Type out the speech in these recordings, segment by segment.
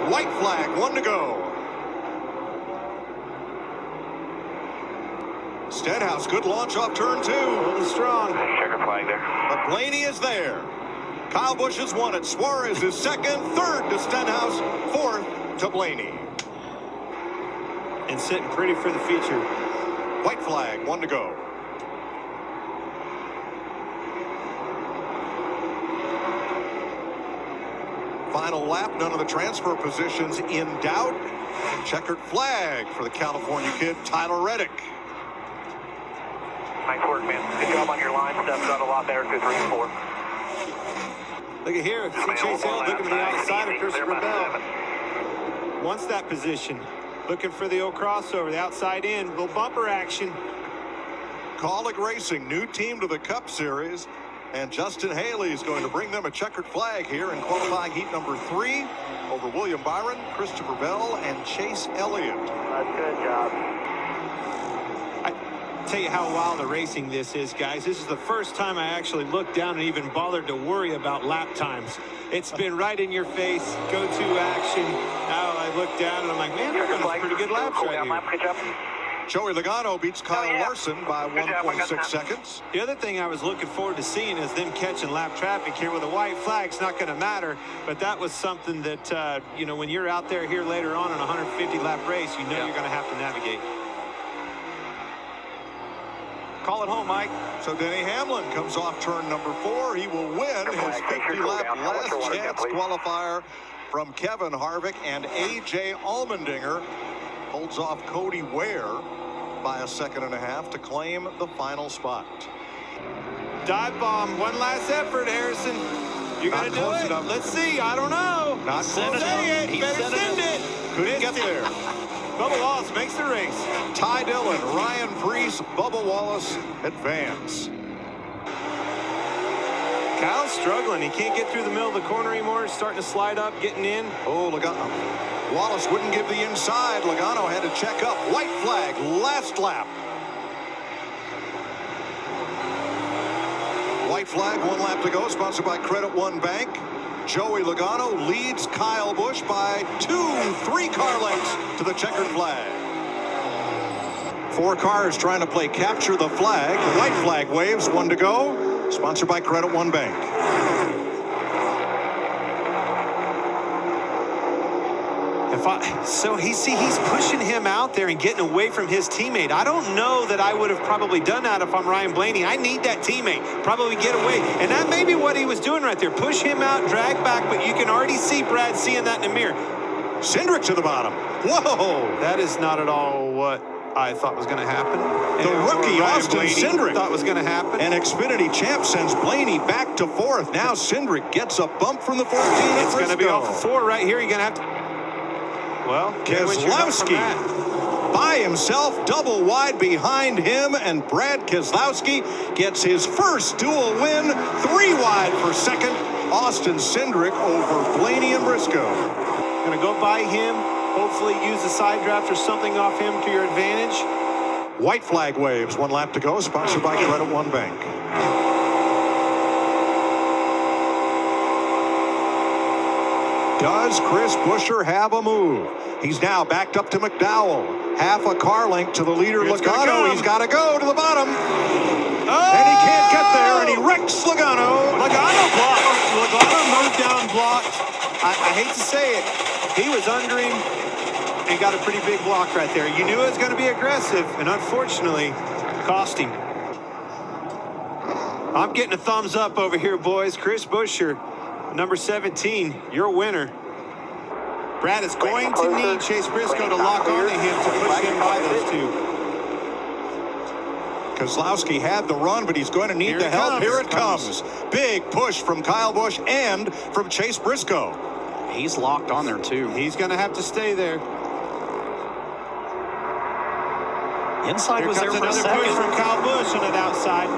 White flag, 1 to go. Stenhouse, good launch off turn 2. A little strong. Checker flag there. But Blaney is there. Kyle Busch has won it. Suarez is second, third to Stenhouse, fourth to Blaney. And sitting pretty for the feature. White flag, 1 to go. Final lap, none of the transfer positions in doubt. Checkered flag for the California kid, Tyler Reddick. Nice work, man. Good job on your line stuff. Got a lot better through 3 and 4. Look at here. See Chase Hill looking to the outside of Christopher Bell. Wants that position. Looking for the old crossover, the outside in. Little bumper action. Kaulig Racing, new team to the Cup Series. And Justin Haley is going to bring them a checkered flag here in qualifying heat number 3 over William Byron, Christopher Bell, and Chase Elliott. That's good job. Tell you how wild a racing this is, guys. This is the first time I actually looked down and even bothered to worry about lap times. It's been right in your face, go-to action. Now I look down and I'm like, man, they're running pretty good laps right here. Joey Logano beats Kyle Larson by 1.6 seconds. The other thing I was looking forward to seeing is them catching lap traffic here with a white flag. It's not going to matter, but that was something that, you know, when you're out there here later on in a 150-lap race, you know you're going to have to navigate. Call it home, Mike. So Denny Hamlin comes off turn number 4. He will win his 50-lap last chance qualifier from Kevin Harvick, and A.J. Allmendinger holds off Cody Ware by a second and a half to claim the final spot. Dive bomb, one last effort, Harrison. You got to do it. Enough. Let's see. I don't know. Not close enough. Say it. Better send it. Couldn't get there. Bubba Wallace makes the race. Ty Dillon, Ryan Preece, Bubba Wallace advance. Kyle's struggling. He can't get through the middle of the corner anymore. He's starting to slide up, getting in. Oh, Logano. Wallace wouldn't give the inside. Logano had to check up. White flag, last lap. White flag, 1 lap to go, sponsored by Credit One Bank. Joey Logano leads Kyle Busch by 2-3 car lengths to the checkered flag. 4 cars trying to play capture the flag. The white flag waves, 1 to go. Sponsored by Credit One Bank. He's pushing him out there and getting away from his teammate. I don't know that I would have probably done that if I'm Ryan Blaney. I need that teammate. Probably get away. And that may be what he was doing right there. Push him out, drag back, but you can already see Brad seeing that in the mirror. Cindric to the bottom. Whoa! That is not at all what I thought was going to happen. The rookie Austin Cindric thought was going to happen. And Xfinity champ sends Blaney back to 4th. Now Cindric gets a bump from the 14. It's going to be off of 4 right here. You're going to have to. Well, Keselowski by himself, double wide behind him, and Brad Keselowski gets his first dual win, 3 wide for second. Austin Cindric over Blaney and Briscoe. Going to go by him, hopefully use a side draft or something off him to your advantage. White flag waves, 1 lap to go, sponsored by Credit One Bank. Does Chris Buescher have a move? He's now backed up to McDowell. Half a car length to the leader, Logano. He's got to go to the bottom. And he can't get there, and he wrecks Logano. Logano blocked. Logano moved down blocked. I hate to say it. He was under him and got a pretty big block right there. You knew it was going to be aggressive, and unfortunately, cost him. I'm getting a thumbs up over here, boys. Chris Buescher, number 17, your winner. Brad is going to need Chase Briscoe to lock onto him to push him by those 2. Keselowski had the run, but he's going to need the help. Here it comes. Big push from Kyle Busch and from Chase Briscoe. He's locked on there, too. He's going to have to stay there. Inside was there for a second. Another push from Kyle Busch on that outside.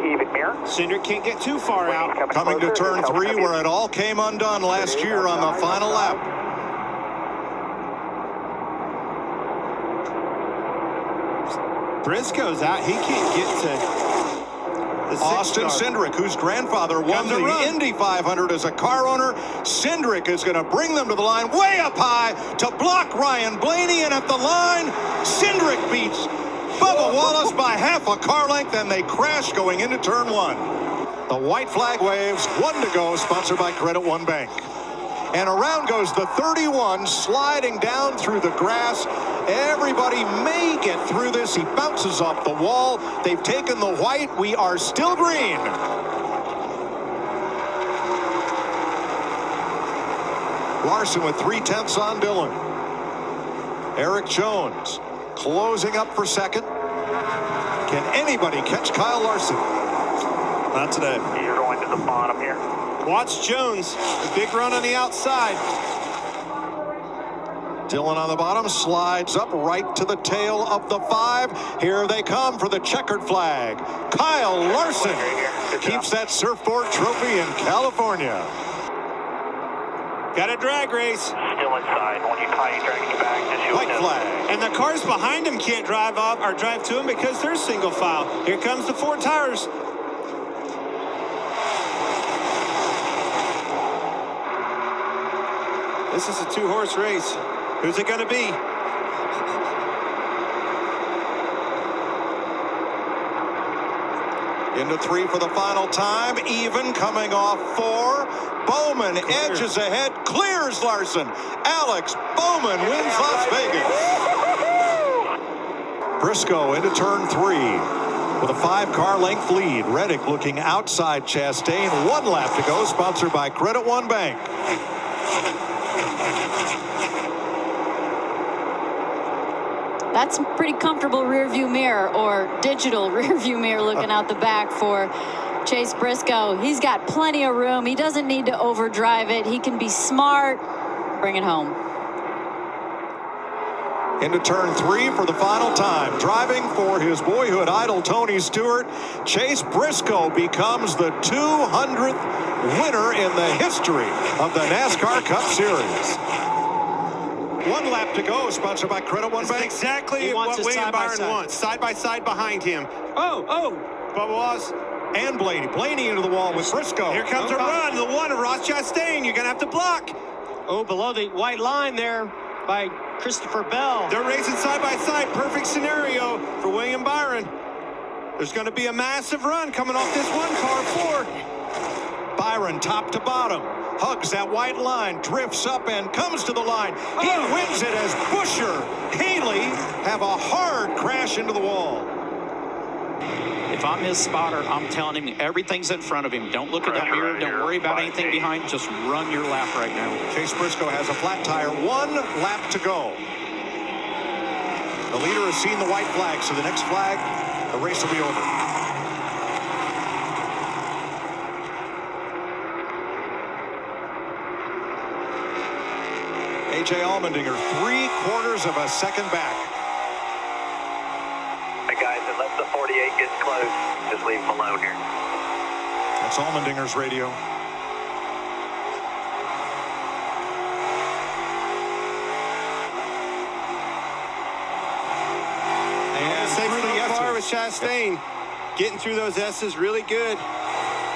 Even mirror. Cindric can't get too far out. Coming to turn 3, where it all came undone last year on the final lap. Briscoe's out. He can't get to Austin Cindric, whose grandfather won the Indy 500 as a car owner. Cindric is going to bring them to the line way up high to block Ryan Blaney, and at the line, Cindric beats Bubba Wallace by half a car length, and they crash going into turn one. The white flag waves, 1 to go, sponsored by Credit One Bank. And around goes the 31, sliding down through the grass. Everybody may get through this. He bounces off the wall. They've taken the white. We are still green. Larson with 3/10 on Dillon. Eric Jones closing up for second. Can anybody catch Kyle Larson? Not today. You're going to the bottom here. Watch Jones. A big run on the outside. Dillon on the bottom, slides up right to the tail of the 5. Here they come for the checkered flag. Kyle Larson keeps that surfboard trophy in California. Got a drag race. Still inside. When you tie, dragging you back. Just White flag. And the cars behind him can't drive up or drive to him because they're single file. Here comes the 4 tires. This is a 2-horse race. Who's it going to be? Into 3 for the final time. Even coming off 4. Bowman edges ahead, clears Larson. Alex Bowman wins Las Vegas. Briscoe into turn 3 with a 5-car length lead. Reddick looking outside Chastain. 1 lap to go, sponsored by Credit One Bank. That's a pretty comfortable rear view mirror, or digital rear view mirror, looking out the back for Chase Briscoe. He's got plenty of room. He doesn't need to overdrive it. He can be smart. Bring it home. Into turn 3 for the final time. Driving for his boyhood idol, Tony Stewart, Chase Briscoe becomes the 200th winner in the history of the NASCAR Cup Series. 1 lap to go, sponsored by Credit One Bank. Exactly what William Byron wants. Side by side behind him. Oh, Bubba Wallace. And Blaney into the wall with Briscoe. Here comes a run. The 1 of Ross Chastain. You're going to have to block. Oh, below the white line there by Christopher Bell. They're racing side by side. Perfect scenario for William Byron. There's going to be a massive run coming off this 1 car, 4. Byron top to bottom. Hugs that white line, drifts up and comes to the line. He wins it as Busher, Haley have a hard crash into the wall. If I'm his spotter, I'm telling him everything's in front of him. Don't look at that mirror. Don't worry about anything behind. Just run your lap right now. Chase Briscoe has a flat tire. 1 lap to go. The leader has seen the white flag, so the next flag, the race will be over. A.J. Allmendinger, 3/4 of a second back. Hey guys, unless the 48 gets close, just leave them alone here. That's Allmendinger's radio. And Safely through the up far S's. with Chastain. Getting through those S's really good.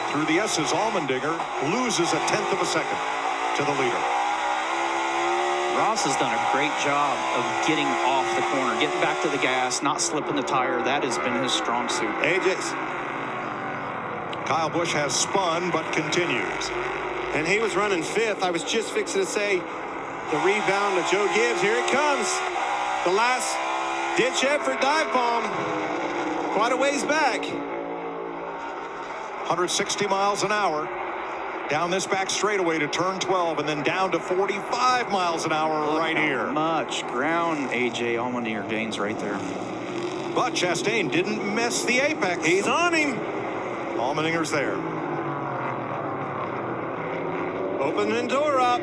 Through the S's, Allmendinger loses a 1/10 of a second to the leader. Ross has done a great job of getting off the corner, getting back to the gas, not slipping the tire. That has been his strong suit. AJ's. Kyle Busch has spun, but continues. And he was running 5th. I was just fixing to say the rebound of Joe Gibbs. Here it comes. The last ditch effort dive bomb. Quite a ways back. 160 miles an hour. Down this back straightaway to turn 12, and then down to 45 miles an hour right here. Much ground A.J. Allmendinger gains right there. But Chastain didn't miss the apex. He's on him. Allmendinger's there. Opening the door up.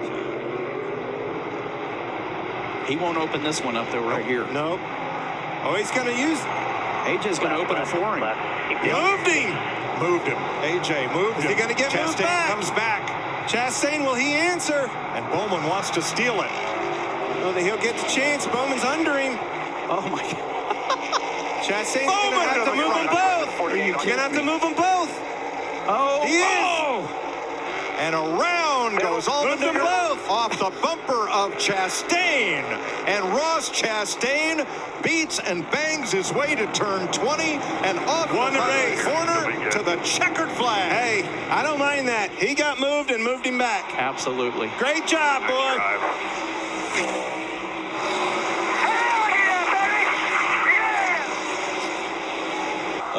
He won't open this one up, though, right here. Nope. Oh, he's going to use. A.J.'s going to open it for him. Moved him. Moved him. A.J. moved him. Is he going to get moved Chastain back? comes back. Chastain, will he answer? And Bowman wants to steal it. Oh, that he'll get the chance. Bowman's under him. Oh, my God. Chastain's going to have to move them both. You're going to have to move them both. Oh, he is. And around goes Allmendinger them both. off the bumper of Chastain. And Ross Chastain beats and bangs his way to turn 20 and off Won the the race. corner to the checkered flag. Hey, I don't mind that. He got moved and moved him back. Absolutely. Great job, boy.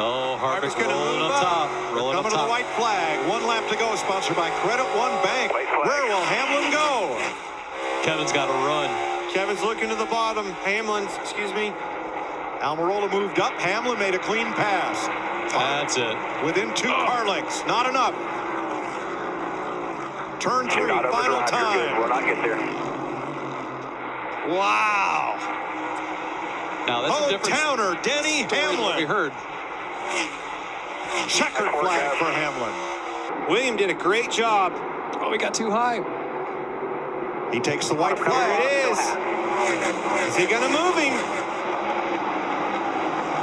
Oh, Harvick's Harvick's gonna rolling move up top. Rolling up Coming to the top. white flag. 1 lap to go. Sponsored by Credit One Bank. White flag. Where will Hamlin go? Kevin's got to run. Kevin's looking to the bottom. Hamlin's, excuse me. Almirola moved up. Hamlin made a clean pass. That's it. Within 2 car lengths. Not enough. Turn 3, Not final overdrive. You're good. We'll time. not get there. Wow. Now, that's a Oh, different Towner, Denny story than what we Hamlin. heard. Checkered flag for Hamlin. William did a great job. Oh, we got too high. He takes the white flag. There it is. Is he going to move him?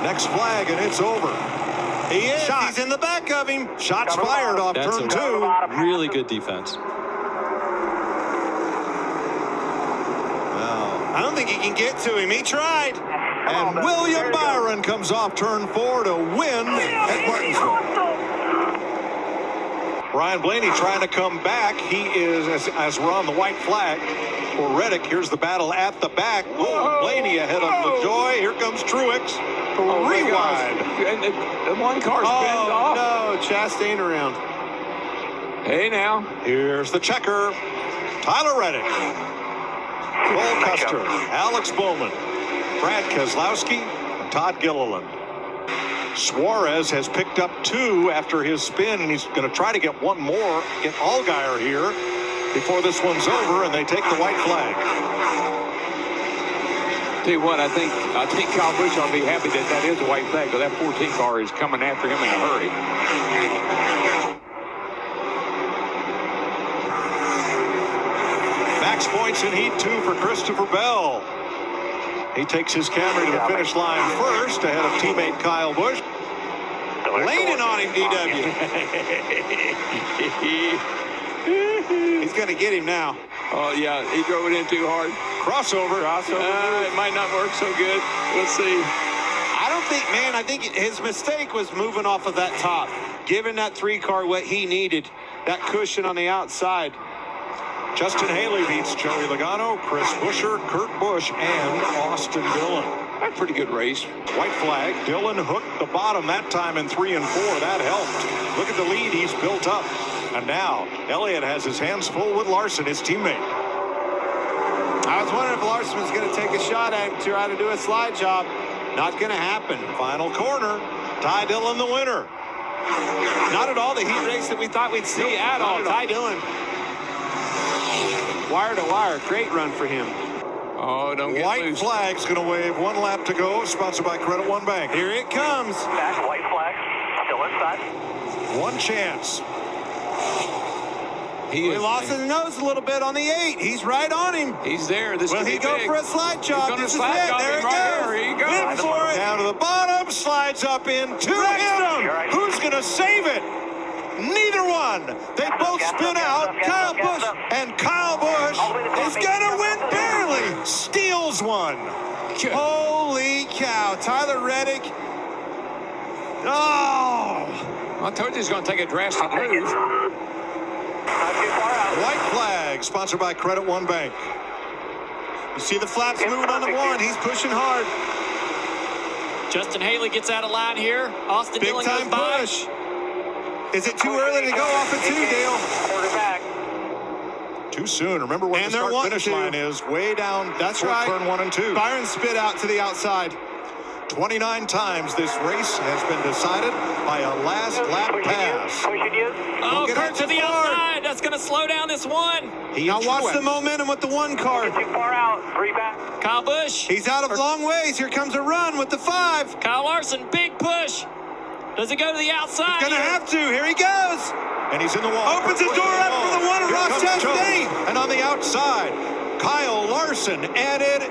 Next flag, and it's over. He is. Shot. He's in the back of him. Shots fired off That's turn a 2. really good defense. Wow. I don't think he can get to him. He tried. And William Byron comes off turn 4 to win at Martinsville. Ryan Blaney trying to come back. He is, as we're on the white flag for Reddick. Here's the battle at the back. Oh, Blaney ahead of LaJoy. Here comes Truex. Rewind. And one car spins off. No, Chastain around. Hey now. Here's the checker. Tyler Reddick. Cole Custer. Alex Bowman. Brad Keselowski. And Todd Gilliland. Suarez has picked up 2 after his spin, and he's going to try to get 1 more. Get Allgaier here before this one's over, and they take the white flag. Tell you what, I think Kyle Busch ought to be happy that is a white flag, because that 14 car is coming after him in a hurry. Max points in Heat 2 for Christopher Bell. He takes his Camry to the finish line first, ahead of teammate Kyle Busch. Leaning on him, DW. He's going to get him now. Oh, yeah, he drove it in too hard. Crossover. It might not work so good. We'll see. I think his mistake was moving off of that top, giving that 3-car what he needed, that cushion on the outside. Justin Haley beats Joey Logano, Chris Buescher, Kurt Busch, and Austin Dillon. That's a pretty good race. White flag. Dillon hooked the bottom that time in 3 and 4. That helped. Look at the lead he's built up. And now Elliott has his hands full with Larson, his teammate. I was wondering if Larson was going to take a shot at him to try to do a slide job. Not going to happen. Final corner. Ty Dillon the winner. Not at all the heat race that we thought we'd see at all. Ty Dillon. Wire to wire. Great run for him. Oh, don't get White loose. flag's going to wave. 1 lap to go. Sponsored by Credit One Bank. Here it comes. Back, white flag. Still inside. 1 chance. He lost his nose a little bit on the 8. He's right on him. He's there. This Will could he be go big. for a slide job? gonna This is slide it. job There him it right goes. here. Here you go. In for it. Down to the bottom. Slides up into him. Who's going to save it? Neither one. They both spin out. Kyle Busch. And Kyle Busch is going to win barely. Steals one. Holy cow. Tyler Reddick. Oh. I told you he's going to take a drastic move. Not too far out. White flag, sponsored by Credit One Bank. You see the flaps moving on the 1. He's pushing hard. Justin Haley gets out of line here. Austin Big Dillon time goes by. push. Is it too early to go off of 2, Dale? Quarterback. Too soon. Remember what And the they're start-finish wanting line to. is. Way down. That's toward right. Turn 1 and 2. Byron spit out to the outside. 29 times this race has been decided by a last lap pass. Pushing you. Oh, get Kurt out to too the far. outside. That's going to slow down this 1. Now watch the momentum with the 1 car. Too far out. 3 back. Kyle Busch. He's out of long ways. Here comes a run with the 5. Kyle Larson, big push. Does it go to the outside? Gonna here? have to. Here he goes. And he's in the wall. Opens his door up for the 1 of Here Ross comes Chastain. Joe. And on the outside, Kyle Larson added.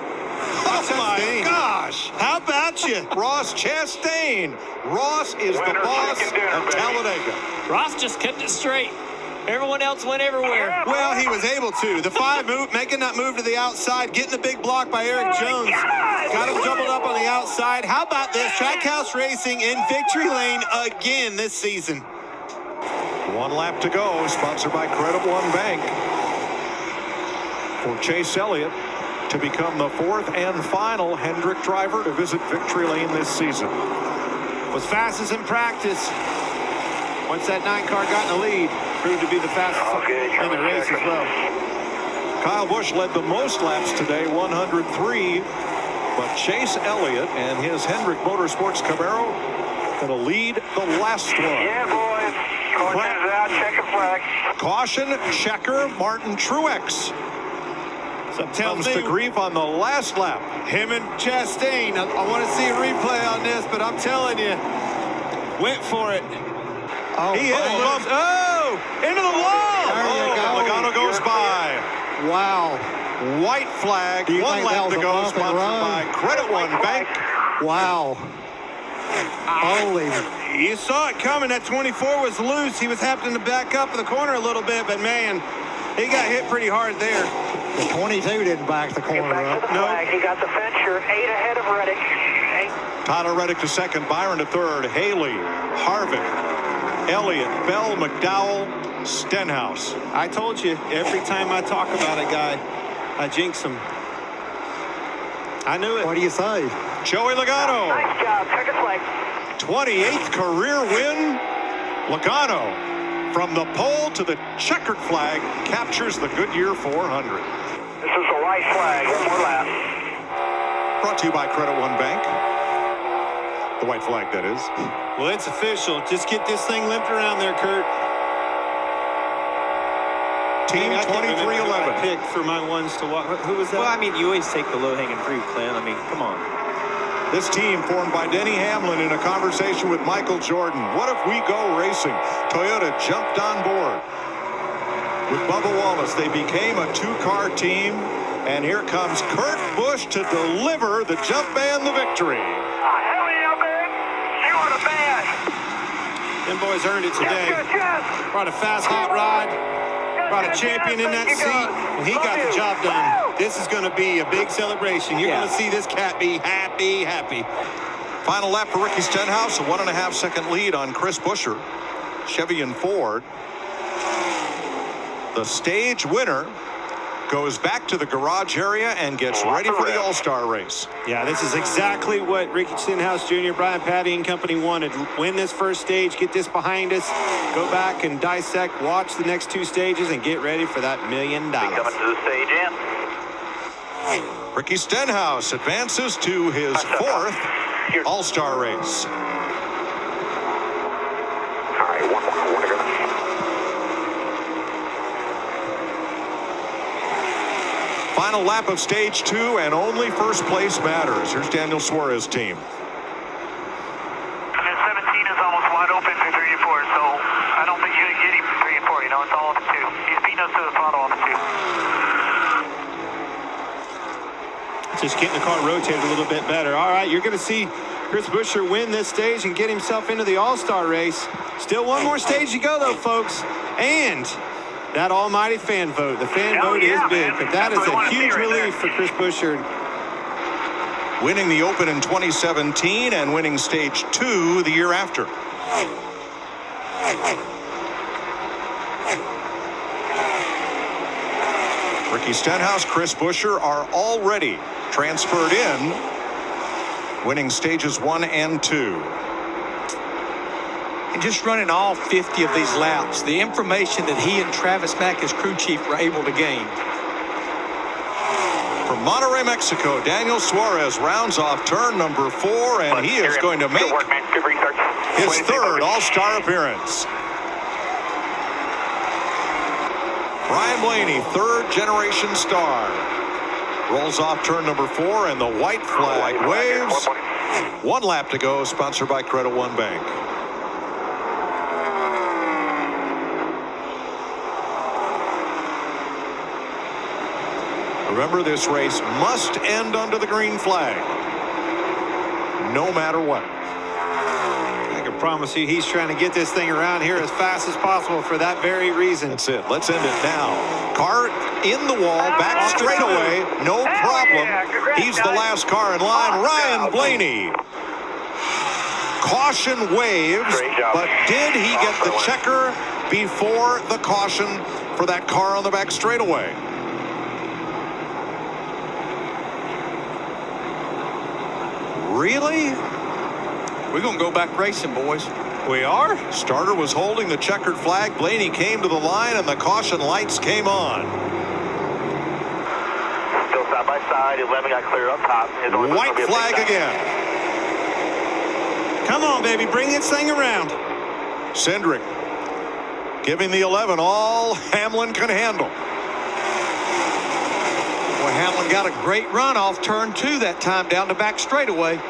Oh my Chastain. gosh. How about you? Ross Chastain. Ross is the Winner boss chicken dinner, at baby. Talladega. Ross just kept it straight. Everyone else went everywhere. Well, he was able to. The 5 move, making that move to the outside, getting the big block by Eric Jones. Got him doubled up on the outside. How about this? Trackhouse Racing in victory lane again this season. 1 lap to go, sponsored by Credit One Bank. For Chase Elliott to become the 4th and final Hendrick driver to visit victory lane this season. Was fastest in practice. Once that 9 car got in the lead, proved to be the fastest in the race as well. Kyle Busch led the most laps today, 103. But Chase Elliott and his Hendrick Motorsports Camaro going to lead the last one. Yeah, boys. Caution's out, checker flag. Caution, checker, Martin Truex. Comes to grief on the last lap. Him and Chastain. I want to see a replay on this, but I'm telling you, went for it. Oh, He hit a bump. Oh, into the wall. There you go. Logano goes by. Wow. White flag, Do you 1 think that lap was to a go, bump and sponsored run? by Credit One Bank. Wow. Holy. You saw it coming. That 24 was loose. He was happening to back up in the corner a little bit, but man, he got hit pretty hard there. The 22 didn't back the corner Back to up. the flag. He got the fence. You're 8 ahead of Reddick. 8. Tyler Reddick to 2nd, Byron to 3rd, Haley, Harvick, Elliott, Bell, McDowell, Stenhouse. I told you, every time I talk about a guy, I jinx him. I knew it. What do you say? Joey Logano, Nice job. Checker flag. 28th career win. Logano, from the pole to the checkered flag, captures the Goodyear 400. This is the white flag. 1 more lap. Brought to you by Credit One Bank. The white flag, that is. Well, it's official. Just get this thing limped around there, Kurt. Team I can't remember who I 2311. picked for my ones to walk. Who was that? Well, I mean, you always take the low-hanging fruit, Clint. I mean, come on. This team formed by Denny Hamlin in a conversation with Michael Jordan. What if we go racing? Toyota jumped on board. With Bubba Wallace, they became a 2-car team. And here comes Kurt Busch to deliver the jump man the victory. Hell yeah, man. You are the best. Them boys earned it today. Yes, yes. Brought a fast, hot ride. Brought a champion in that seat, and he got the job done. This is going to be a big celebration. You're going to see this cat be happy, happy. Final lap for Ricky Stenhouse, a 1.5-second lead on Chris Buescher, Chevy and Ford. The stage winner goes back to the garage area and gets ready for the All-Star race. Yeah, this is exactly what Ricky Stenhouse Jr., Brian Patty and company wanted. Win this first stage, get this behind us, go back and dissect, watch the next 2 stages, and get ready for that $1 million. Coming to the stage in. Ricky Stenhouse advances to his 4th All-Star race. All right, 1 more. Final lap of stage 2, and only first place matters. Here's Daniel Suarez's team. 17 is almost wide open for 3 and 4, so I don't think you can get him for 3 and 4. You know, it's all up to 2. He's beating us to the throttle on the 2. Just getting the car rotated a little bit better. All right, you're going to see Chris Buescher win this stage and get himself into the All-Star race. Still 1 more stage to go, though, folks. And that almighty fan vote. The fan vote is big, but that is a huge relief for Chris Buescher. Winning the Open in 2017 and winning stage 2 the year after. Ricky Stenhouse, Chris Buescher are already transferred in, winning stages 1 and 2. And just running all 50 of these laps, the information that he and Travis Mack, his crew chief, were able to gain. From Monterrey, Mexico, Daniel Suarez rounds off turn number 4, and he is going to make Good work, man. Good research. his Way to stay 3rd focused. All-Star appearance. Ryan Blaney, 3rd generation star. Rolls off turn number 4, and the white flag waves. 1 lap to go, sponsored by Credit One Bank. Remember, this race must end under the green flag, no matter what. I could promise you, he's trying to get this thing around here as fast as possible for that very reason. That's it. Let's end it now. Car in the wall, back straightaway, no problem. He's the last car in line. Ryan Blaney. Caution waves, but did he get the checker before the caution for that car on the back straightaway? Really? We're going to go back racing, boys. We are? Starter was holding the checkered flag. Blaney came to the line, and the caution lights came on. Still side by side. 11 got clear up top. White flag again. Come on, baby, bring this thing around. Cindric giving the 11 all Hamlin can handle. Boy, Hamlin got a great run off turn 2 that time down the back straightaway.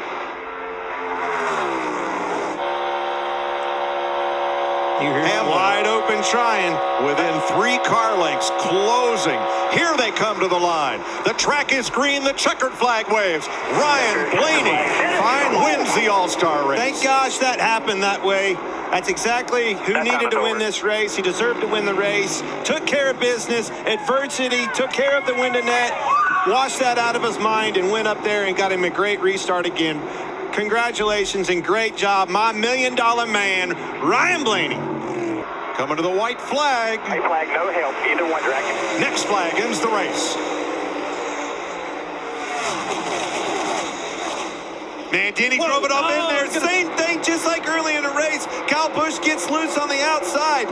You hear Hamlin wide open trying. within 3 car lengths, closing. Here they come to the line. The track is green. The checkered flag waves. Ryan Blaney wins the All-Star race. Thank gosh that happened that way. That's exactly who needed to win this race. He deserved to win the race. Took care of business. Adversity. Took care of the window net. Washed that out of his mind and went up there and got him a great restart again. Congratulations and great job, my $1 million man, Ryan Blaney. Coming to the white flag. White flag, no help. Either one direction. Next flag ends the race. Man, Denny drove it off in there. Same thing, just like early in the race. Kyle Busch gets loose on the outside.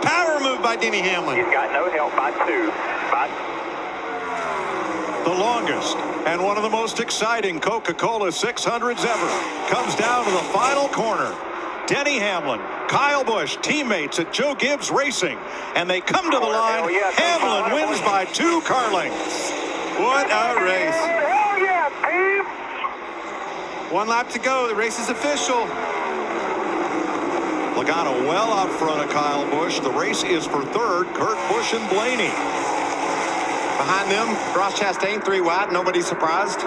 Power move by Denny Hamlin. He's got no help by 2. The longest and one of the most exciting Coca-Cola 600s ever comes down to the final corner. Denny Hamlin, Kyle Busch, teammates at Joe Gibbs Racing, and they come to the line. Hamlin wins by 2 car lengths. What a race. Hell yeah, team! 1 lap to go. The race is official. Logano well out front of Kyle Busch. The race is for 3rd, Kurt Busch and Blaney. Behind them, Ross Chastain 3 wide. Nobody surprised.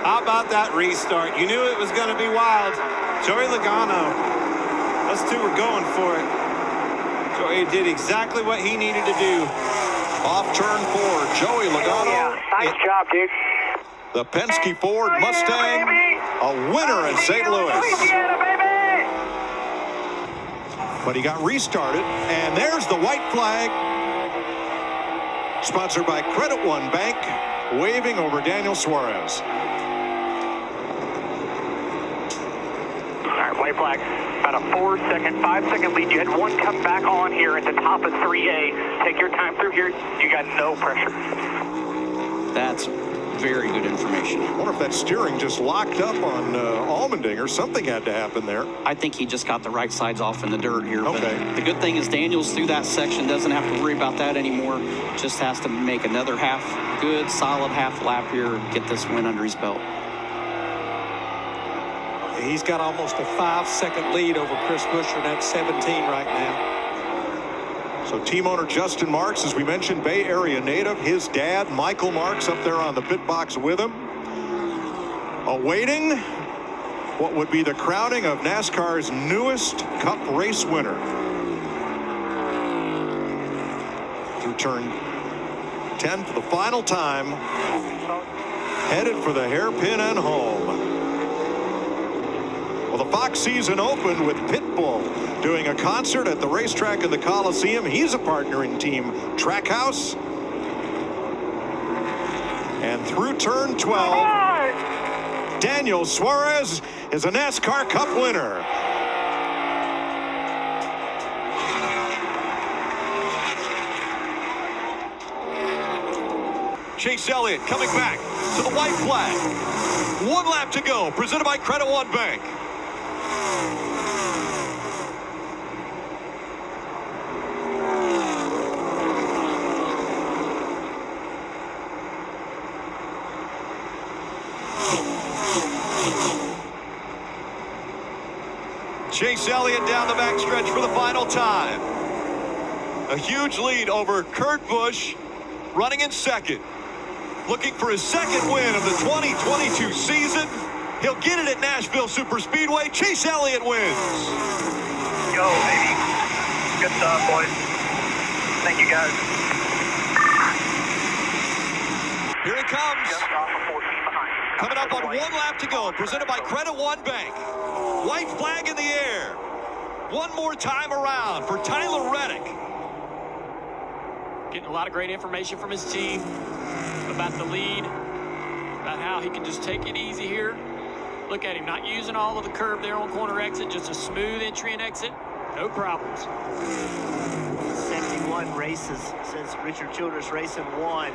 How about that restart? You knew it was going to be wild. Joey Logano. Those 2 were going for it. Joey did exactly what he needed to do. Off turn 4, Joey Logano. Nice job, dude. The Penske Ford Mustang, a winner in St. Louis. But he got restarted, and there's the white flag. Sponsored by Credit One Bank, waving over Daniel Suarez. All right, white flag. About a 5-second lead. You had 1 come back on here at the top of 3A. Take your time through here. You got no pressure. That's very good information. I wonder if that steering just locked up on Allmendinger. Something had to happen there. I think he just got the right sides off in the dirt here. Okay. But the good thing is Daniels through that section doesn't have to worry about that anymore. Just has to make another good, solid half lap here and get this win under his belt. He's got almost a 5-second lead over Chris Buescher, and that's 17 right now. So team owner Justin Marks, as we mentioned, Bay Area native. His dad, Michael Marks, up there on the pit box with him. Awaiting what would be the crowning of NASCAR's newest Cup race winner. Through turn 10 for the final time. Headed for the hairpin and home. Well, the Fox season opened with Pitbull doing a concert at the racetrack in the Coliseum. He's a partner in Team Trackhouse. And through turn 12, Daniel Suarez is a NASCAR Cup winner. Chase Elliott coming back to the white flag. 1 lap to go, presented by Credit One Bank. Chase Elliott down the backstretch for the final time. A huge lead over Kurt Busch, running in 2nd. Looking for his 2nd win of the 2022 season. He'll get it at Nashville Superspeedway. Chase Elliott wins. Yo, baby. Good stuff, boys. Thank you, guys. Here he comes. Just off of 14 behind. Coming up on 1 lap to go, presented by Credit One Bank. White flag in the air. One more time around for Tyler Reddick. Getting a lot of great information from his team about the lead, about how he can just take it easy here. Look at him, not using all of the curve there on corner exit, just a smooth entry and exit. No problems. 71 races since Richard Childress Racing won.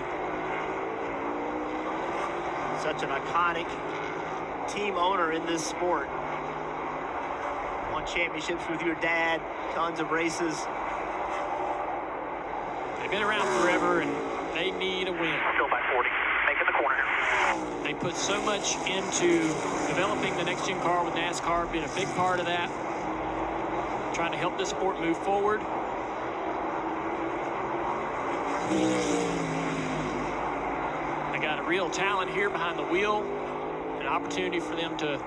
Such an iconic team owner in this sport. Won championships with your dad, tons of races. They've been around forever and they need a win. Still by 40. Making the corner. They put so much into developing the next gen car with NASCAR, being a big part of that. Trying to help this sport move forward. They got a real talent here behind the wheel. An opportunity for them to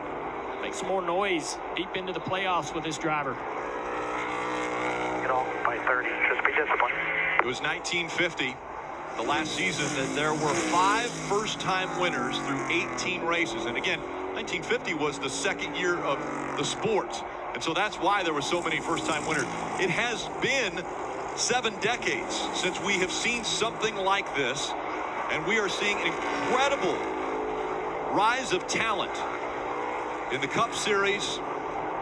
make some more noise deep into the playoffs with this driver. Get off by 30. Just be disciplined. It was 1950, the last season, that there were 5 first-time winners through 18 races. And again, 1950 was the second year of the sport. And so that's why there were so many first-time winners. It has been 7 decades since we have seen something like this. And we are seeing an incredible rise of talent in the Cup Series.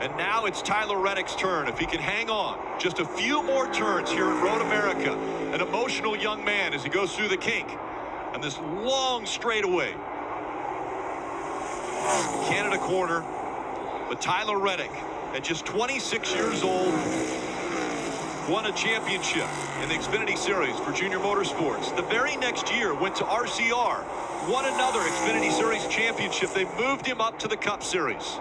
And now it's Tyler Reddick's turn. If he can hang on just a few more turns here at Road America, an emotional young man as he goes through the kink and this long straightaway. Canada corner, but Tyler Reddick, at just 26 years old, won a championship in the Xfinity Series for Junior Motorsports. The very next year went to RCR, won another Xfinity Series championship. They moved him up to the Cup Series.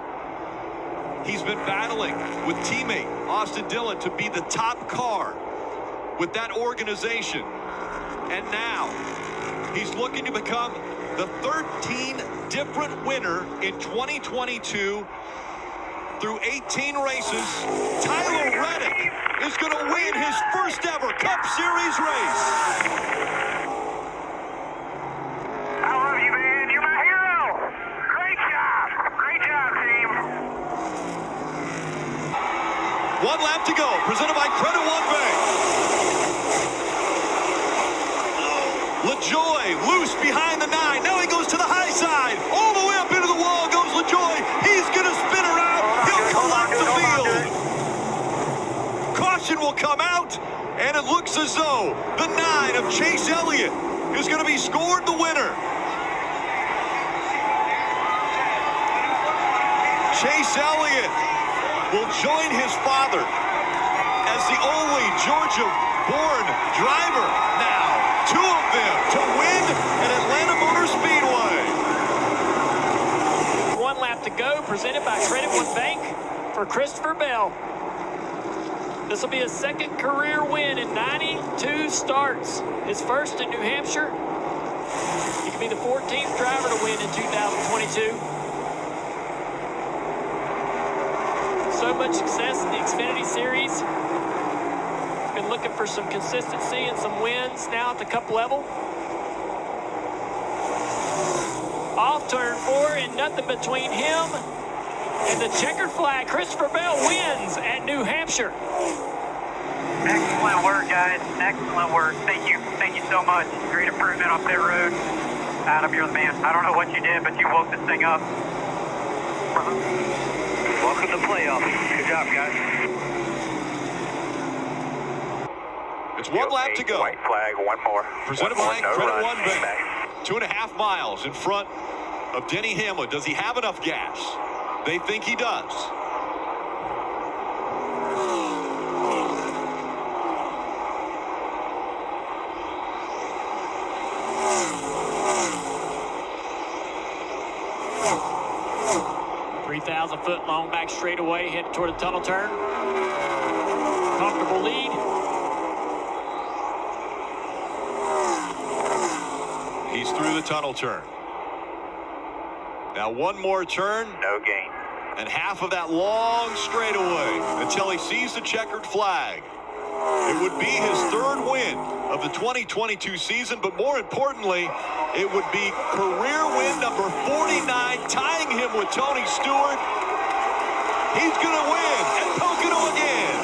He's been battling with teammate Austin Dillon to be the top car with that organization. And now he's looking to become the 13th different winner in 2022 through 18 races. Tyler Reddick is going to win his first ever Cup Series race. I love you, man. You're my hero. Great job. Great job, team. 1 lap to go, presented by Credit One Bank. LaJoy loose behind the 9. Now he goes to the high side. All the way up into the wall goes LaJoy. He's going to spin around. He'll collect the field. Caution will come out, and it looks as though the 9 of Chase Elliott is going to be scored the winner. Chase Elliott will join his father as the only Georgia-born driver now. 2 of them to win at Atlanta Motor Speedway. 1 lap to go, presented by Credit One Bank for Christopher Bell. This will be his 2nd career win in 92 starts. His first in New Hampshire. He could be the 14th driver to win in 2022. So much success in the Xfinity Series. Been looking for some consistency and some wins now at the Cup level. Off turn 4 and nothing between him and the checkered flag. Christopher Bell wins at New Hampshire. Excellent work, guys. Excellent work. Thank you. Thank you so much. Great improvement off that road. Adam, you're the man. I don't know what you did, but you woke this thing up. Welcome to playoffs. Good job, guys. It's 1 lap to go. White flag, one more. Presented by Credit One Bank. 2.5 miles in front of Denny Hamlin. Does he have enough gas? They think he does. Foot long back straightaway, headed toward the tunnel turn. Comfortable lead. He's through the tunnel turn. Now one more turn. No gain. And half of that long straightaway until he sees the checkered flag. It would be his third win of the 2022 season, but more importantly, it would be career win number 49, tying him with Tony Stewart. He's going to win at Pocono again.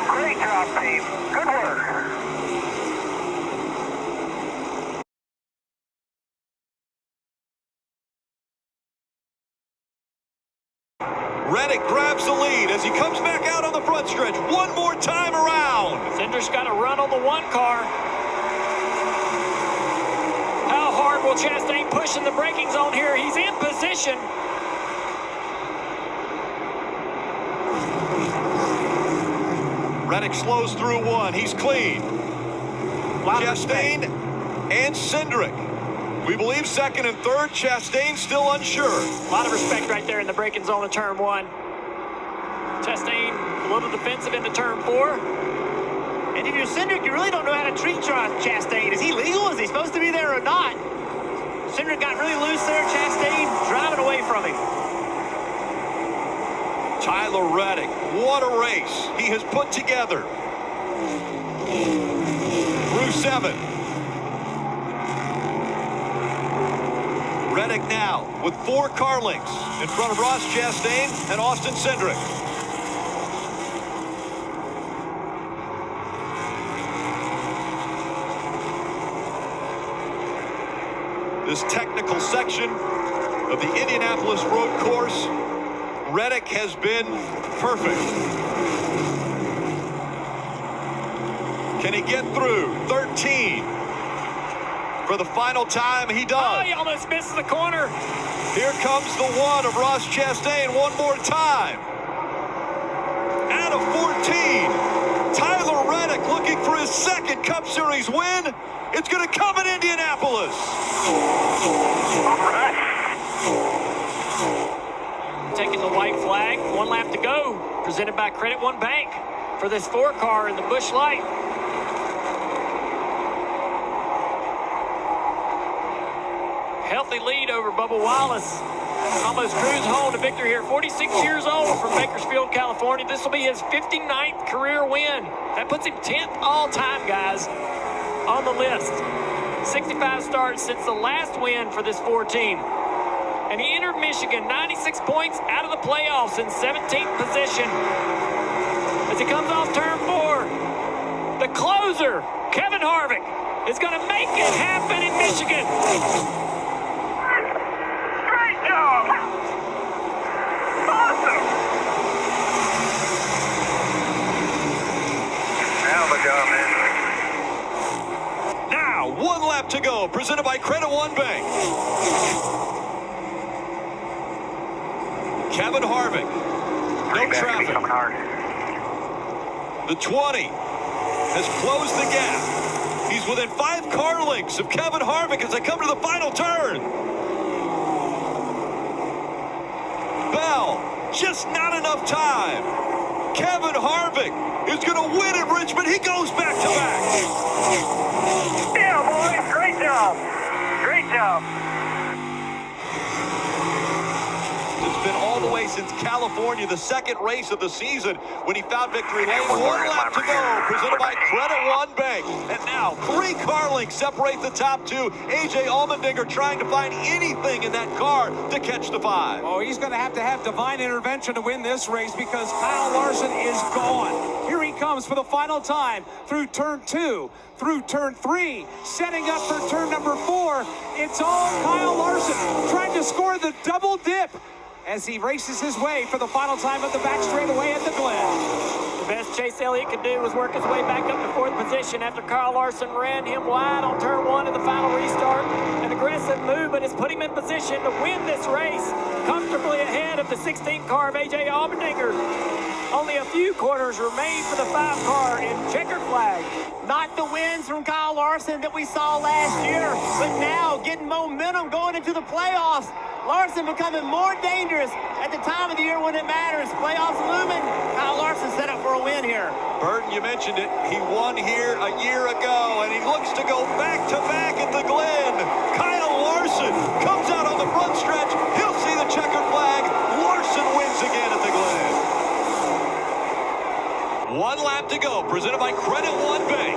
Great job, team. Good work. Reddick grabs the lead as he comes back out on the front stretch one more time around. Cinder's got to run on the one car. How hard will Chastain push in the braking zone here? He's in position. Reddick slows through one. He's clean. Chastain and Cindric. We believe second and third. Chastain still unsure. A lot of respect right there in the braking zone of turn one. Chastain a little defensive into turn four. And if you're Cindric, you really don't know how to treat Chastain. Is he legal? Is he supposed to be there or not? Cindric got really loose there. Chastain driving away from him. Tyler Reddick, what a race he has put together. Through 7. Reddick now with 4 car lengths in front of Ross Chastain and Austin Cindric. This technical section of the Indianapolis road course, Reddick has been perfect. Can he get through? 13. For the final time, he does. Oh, he almost misses the corner. Here comes the one of Ross Chastain one more time. Out of 14, Tyler Reddick looking for his second Cup Series win. It's going to come in Indianapolis. All right. Taking the white flag, 1 lap to go. Presented by Credit One Bank for this 4 car in the Busch Light. Healthy lead over Bubba Wallace. Almost cruised home to victory here. 46 years old from Bakersfield, California. This will be his 59th career win. That puts him 10th all-time, guys, on the list. 65 starts since the last win for this 4 team. And he entered Michigan 96 points out of the playoffs in 17th position. As he comes off turn 4, the closer, Kevin Harvick, is going to make it happen in Michigan. Great job. Awesome. Hell of a job, man. Now, 1 lap to go, presented by Credit One Bank. Kevin Harvick, no traffic. Coming hard. The 20 has closed the gap. He's within 5 car lengths of Kevin Harvick as they come to the final turn. Bell, just not enough time. Kevin Harvick is going to win at Richmond. He goes back to back. Yeah, boys. Great job. Great job. It's been all the way since California, the second race of the season, when he found victory lane. 1 lap to go, presented by Credit One Bank. And now 3 car lengths separate the top 2. A.J. Allmendinger trying to find anything in that car to catch the 5. Oh, he's going to have divine intervention to win this race because Kyle Larson is gone. Here he comes for the final time through turn 2, through turn 3, setting up for turn number 4. It's all Kyle Larson trying to score the double dip as he races his way for the final time of the back straightaway at the Glen. The best Chase Elliott could do was work his way back up to 4th position after Kyle Larson ran him wide on turn 1 in the final restart. An aggressive movement has put him in position to win this race, comfortably ahead of the 16th car of A.J. Allmendinger. Only a few corners remain for the 5 car in checkered flag. Not the wins from Kyle Larson that we saw last year, but now getting momentum going into the playoffs. Larson becoming more dangerous at the time of the year when it matters. Playoffs looming. Kyle Larson set up for a win here. Burton, you mentioned it. He won here a year ago, and he looks to go back-to-back at the Glen. Kyle Larson comes out presented by Credit One Bank.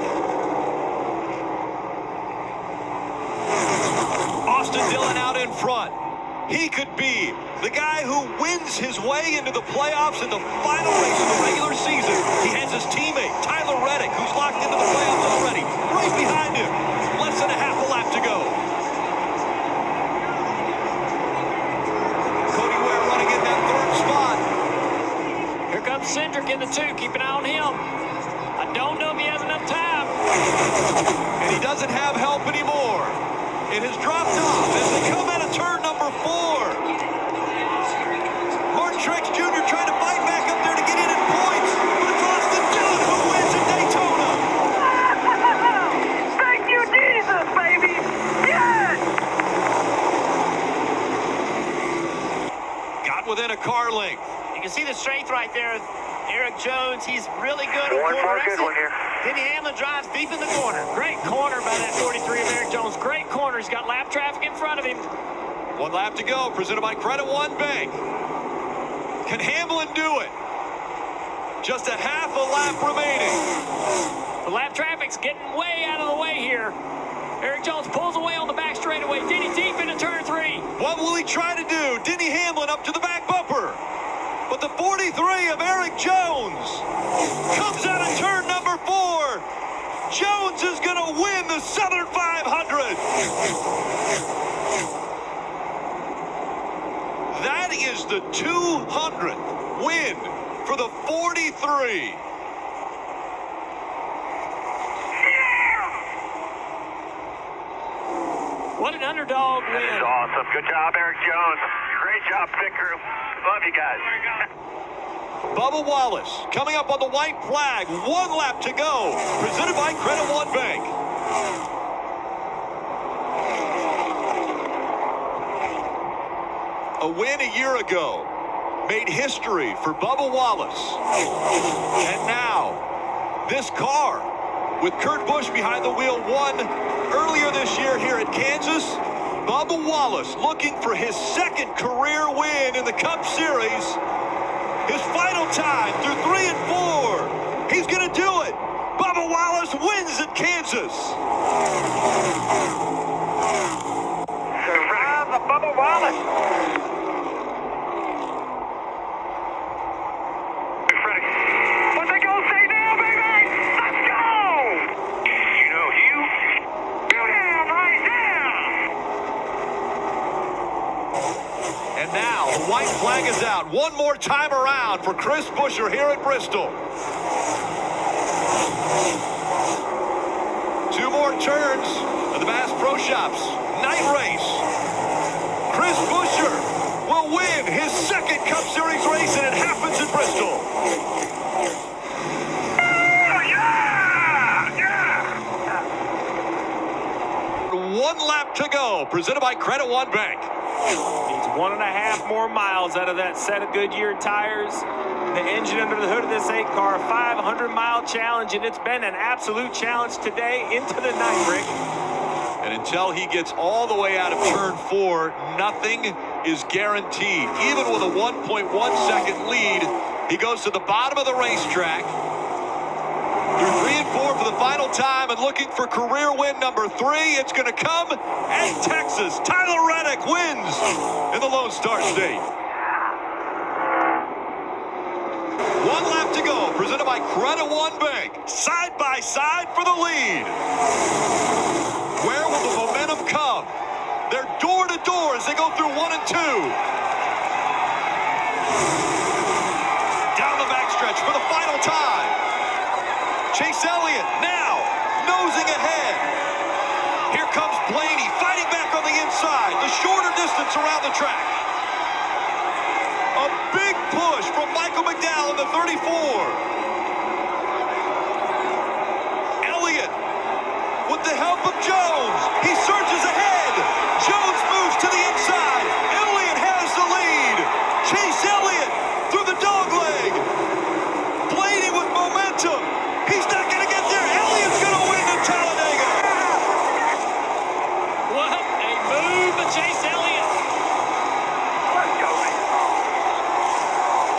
Austin Dillon out in front. He could be the guy who wins his way into the playoffs in the final race of the regular season. He has his teammate, Tyler Reddick, who's locked into the playoffs already, right behind him. Less than a half a lap to go. Cody Ware running in that third spot. Here comes Cindric in the 2. Keep an eye on him. I don't know if he has enough time. And he doesn't have help anymore. It has dropped off as they come out of turn number 4. Martin Truex Jr. trying to fight back up there to get in points, but it's Austin Dillon who wins at Daytona. Thank you, Jesus, baby. Yes! Got within a car length. You can see the strength right there. Eric Jones, he's really good on One more corner good exit. one here. Denny Hamlin drives deep in the corner. Great corner by that 43 of Eric Jones. Great corner. He's got lap traffic in front of him. 1 lap to go, presented by Credit One Bank. Can Hamlin do it? Just a half a lap remaining. The lap traffic's getting way out of the way here. Eric Jones pulls away on the back straightaway. Denny deep into turn 3. What will he try to do? Denny Hamlin up to the back bumper. But the 43 of Eric Jones comes out of turn number 4. Jones is going to win the Southern 500. That is the 200th win for the 43. What an underdog That is win. awesome. Good job, Eric Jones. Great job, pit crew. Love you guys. Bubba Wallace coming up on the white flag. 1 lap to go. Presented by Credit One Bank. A win a year ago made history for Bubba Wallace. And now, this car with Kurt Busch behind the wheel won earlier this year here at Kansas. Bubba Wallace looking for his 2nd career win in the Cup Series. His final time through 3 and 4. He's going to do it. Bubba Wallace wins at Kansas. Survive the Bubba Wallace. What they gonna say now, baby? Let's go! You know, Hugh? Go down right there! And now, the white flag is out. One more time around for Chris Buescher here at Bristol. 2 more turns of the Bass Pro Shops night race. Chris Buescher will win his 2nd Cup Series race, and it happens at Bristol. Oh, yeah! Yeah! 1 lap to go, presented by Credit One Bank. Needs 1.5 more miles out of that set of Goodyear tires. The engine under the hood of this 8 car, 500-mile challenge, and it's been an absolute challenge today into the night, Rick. And until he gets all the way out of turn 4, nothing is guaranteed. Even with a 1.1-second lead, he goes to the bottom of the racetrack. Through 3 and 4 for the final time, and looking for career win number 3. It's going to come at Texas. Tyler Reddick wins in the Lone Star State. 1 lap to go, presented by Credit One Bank. Side by side for the lead. Where will the momentum come? They're door to door as they go through 1 and 2. Down the backstretch for the final time. Chase Elliott now nosing ahead. Here comes Blaney fighting back on the inside. The shorter distance around the track. A big push from Michael McDowell in the 34. Elliott with the help of Jones. He surges ahead. Jones moves to the inside. Elliott has the lead. Chase Elliott through the dog leg. Blaney with momentum. He's not going to get there. Elliott's going to win in Talladega. What a move by Chase Elliott. Let's go, man.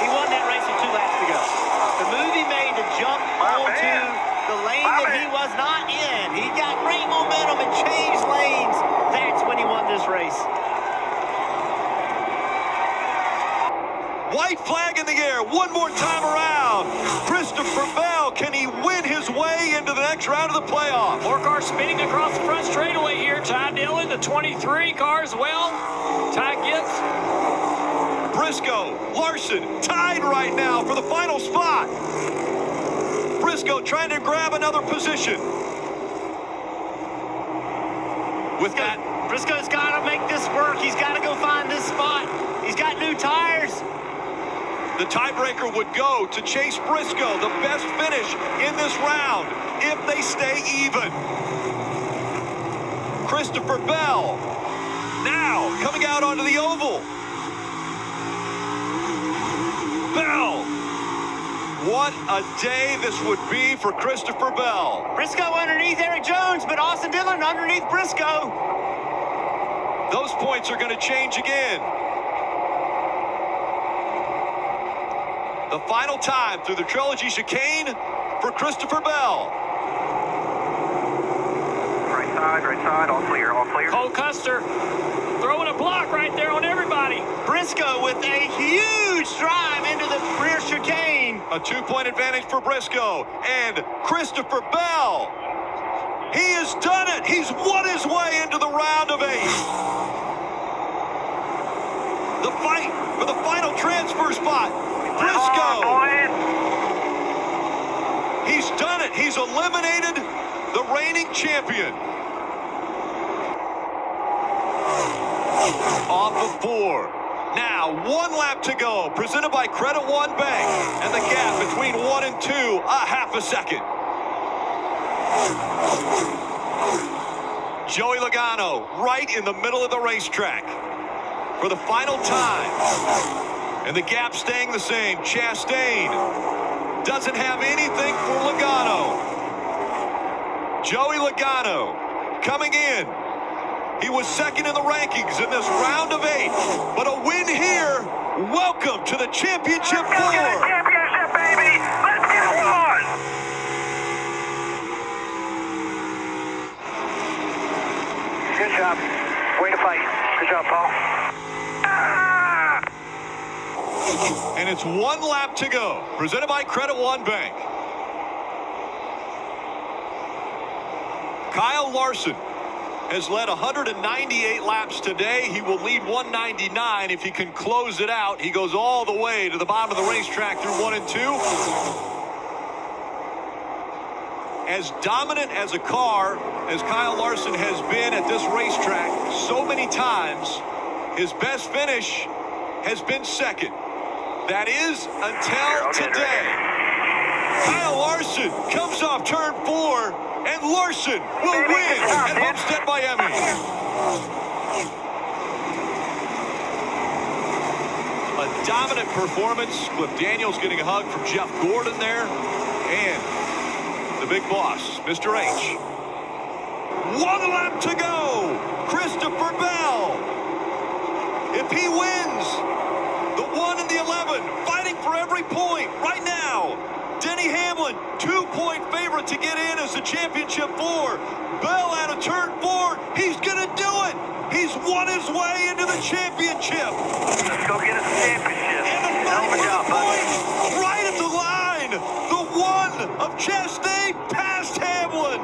He won that race with 2 laps to go. The move he made to jump onto White flag in the air. One more time around. Christopher Bell, can he win his way into the next round of the playoff? More cars spinning across the front straightaway here. Ty Dillon, the 23 car as well. Ty Gibbs. Briscoe, Larson tied right now for the final spot. Briscoe trying to grab another position. With that, Briscoe's got to make this work. He's got to go find this spot. He's got new tires. the tiebreaker would go to Chase Briscoe, the best finish in this round if they stay even. Christopher Bell now coming out onto the oval. Bell. What a day this would be for Christopher Bell. Briscoe underneath Eric Jones, but Austin Dillon underneath Briscoe. Those points are going to change again. The final time through the Trilogy chicane for Christopher Bell. Right side, all clear, all clear. Cole Custer throwing a block right there on everybody. Briscoe with a huge drive into the rear chicane. A 2-point advantage for Briscoe. And Christopher Bell, he has done it. He's won his way into the round of 8. The fight for the final transfer spot. Briscoe. He's done it. He's eliminated the reigning champion. Off of 4. Now, 1 lap to go, presented by Credit One Bank. And the gap between 1 and 2, a half a second. Joey Logano right in the middle of the racetrack for the final time. And the gap staying the same. Chastain doesn't have anything for Logano. Joey Logano coming in. He was second in the rankings in this round of 8. But a win here. Welcome to the championship 4. Championship, baby. Let's get one. Good job. Way to fight. Good job, Paul. And it's 1 lap to go. Presented by Credit One Bank. Kyle Larson has led 198 laps today. He will lead 199 if he can close it out. He goes all the way to the bottom of the racetrack through 1 and 2. As dominant as a car as Kyle Larson has been at this racetrack so many times, his best finish has been second. That is until today. Kyle Larson comes off turn 4. And Larson will win at Homestead, Miami. A dominant performance. Cliff Daniels getting a hug from Jeff Gordon there. And the big boss, Mr. H. 1 lap to go. Christopher Bell. If he wins, the 1 and the 11, fighting for every point right now. Denny Hamlin, 2-point favorite to get in as the championship 4. Bell out of turn 4. He's going to do it. He's won his way into the championship. Let's go get us a championship. And the fight for the point right at the line. The 1 of Chastain past Hamlin.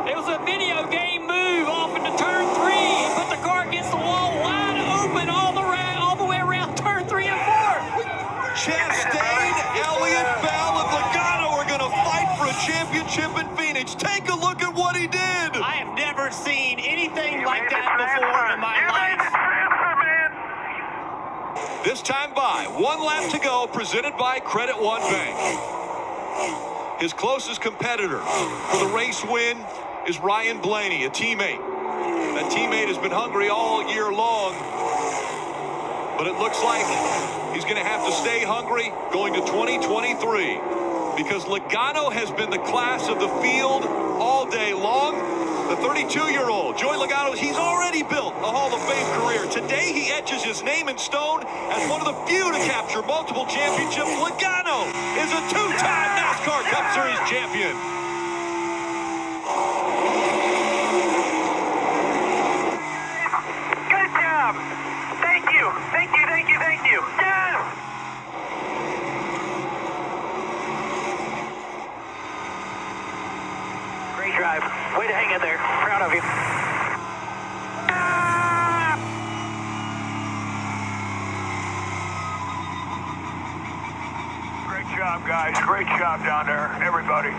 It was a video game move off into turn 3. He put the car against the wall wide open all the way around turn 3 and 4. Chastain, Elliott, Bell, and Logano are going to fight for a championship in Phoenix. Take a look at what he did. I have never seen anything like that before in my life. This time by 1 lap to go, presented by Credit One Bank. His closest competitor for the race win is Ryan Blaney, a teammate. That teammate has been hungry all year long, but it looks like he's going to have to stay hungry going to 2023 because Logano has been the class of the field all day long. The 32-year-old, Joey Logano, he's already built a Hall of Fame career. Today, he etches his name in stone as one of the few to capture multiple championships. Logano is a 2-time NASCAR Cup Series champion. Good job. Thank you. Yeah. drive. Way to hang in there. Proud of you. Great job, guys. Great job down there, everybody.